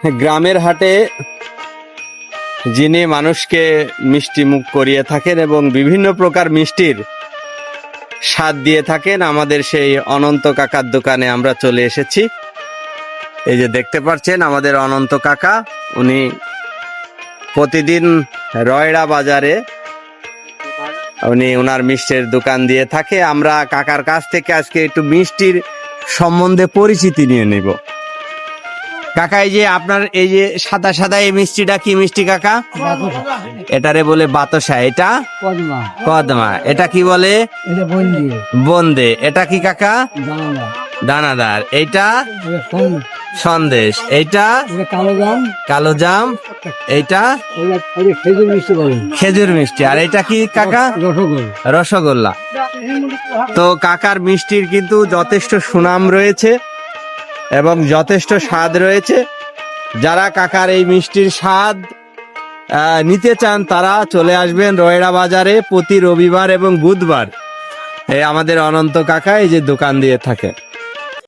গ্রামের হাটে যিনি মানুষকে মিষ্টি মুখ করিয়ে থাকেন এবং বিভিন্ন প্রকার মিষ্টির স্বাদ দিয়ে থাকেন, আমাদের সেই অনন্ত কাকার দোকানে আমরা চলে এসেছি। এই যে দেখতে পাচ্ছেন আমাদের অনন্ত কাকা, উনি প্রতিদিন রয়ড়া বাজারে উনি ওনার মিষ্টির দোকান দিয়ে থাকে। আমরা কাকার কাছ থেকে আজকে একটু মিষ্টির সম্বন্ধে পরিচিতি নিয়ে নেব। কাকা, এই যে আপনার এই যে সাদা সাদা এই মিষ্টিটা কি মিষ্টি কাকা? এটারে বলে বাতাসা। এটা কদমা। এটা কি বলে? বোন্দে। এটা কি কাকা? দানাদার। এইটা সন্দেশ। এইটা কালো জাম। এইটা খেজুর মিষ্টি। আর এটা কি কাকা? রসগোল্লা। তো কাকার মিষ্টির কিন্তু যথেষ্ট সুনাম রয়েছে এবং যথেষ্ট স্বাদ রয়েছে। যারা কাকার এই মিষ্টির স্বাদ নিতে চান তারা চলে আসবেন রয়ড়া বাজারে প্রতি রবিবার এবং বুধবার। এই আমাদের অনন্ত কাকা এই যে দোকান দিয়ে থাকে।